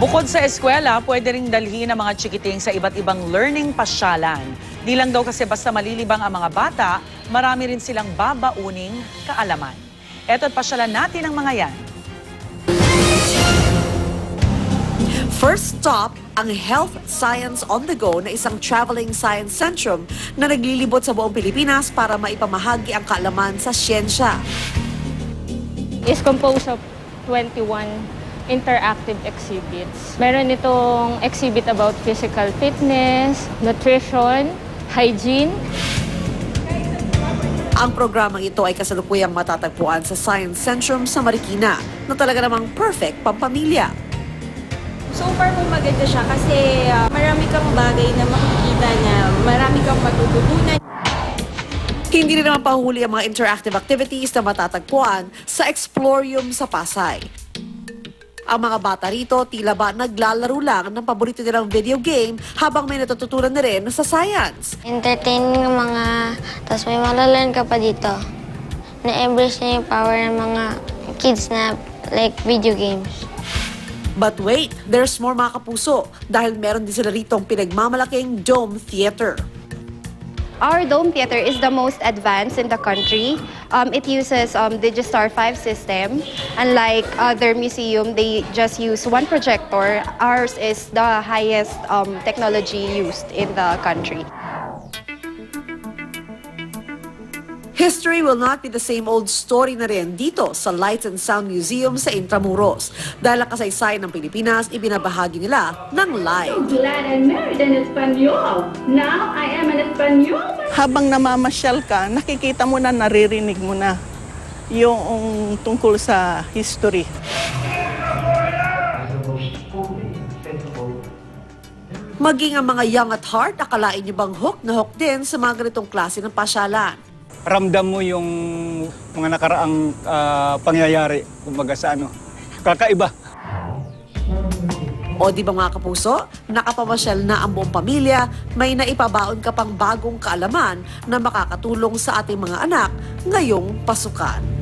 Bukod sa eskwela, pwede ring dalhin ang mga chikiting sa iba't ibang learning pasyalan. Di lang daw kasi basta malilibang ang mga bata, marami rin silang babauning kaalaman. Eto't pasyalan natin ang mga yan. First stop, ang Health Science on the Go na isang traveling science centrum na naglilibot sa buong Pilipinas para maipamahagi ang kaalaman sa siyensya. Is composed of 21 interactive exhibits. Meron itong exhibit about physical fitness, nutrition, hygiene. Ang programang ito ay kasalukuyang matatagpuan sa Science Centrum sa Marikina na talaga namang perfect pampamilya. So far po maganda siya kasi marami kang bagay na makikita na marami kang matututunan. Hindi rin naman pahuli ang mga interactive activities na matatagpuan sa Explorium sa Pasay. Ang mga bata rito tila ba naglalaro lang ng paborito nilang video game habang may natututunan na rin sa science. Entertaining ng mga, tapos may malalearn ka pa dito. Na-embrace niya yung power ng mga kids na like video games. But wait, there's more mga kapuso dahil meron din sila ritong pinagmamalaking dome theater. Our dome theater is the most advanced in the country. It uses Digistar 5 system. Unlike other museum, they just use one projector. Ours is the highest technology used in the country. History will not be the same old story na rin dito sa Lights and Sound Museum sa Intramuros. Dahil ang kasaysayan ng Pilipinas, ibinabahagi nila ng live. Glad I married an Espanol. Now I am an Espanol. Habang namamasyal ka, nakikita mo na, naririnig mo na yung tungkol sa history. Maging ang mga young at heart, akalain niyo bang hook na hook din sa mga ganitong klase ng pasyalan? Ramdam mo yung mga nakaraang pangyayari, kumbaga sa kakaiba. O di ba mga kapuso, nakapamasyal na ang buong pamilya, may naipabaon ka pang bagong kaalaman na makakatulong sa ating mga anak ngayong pasukan.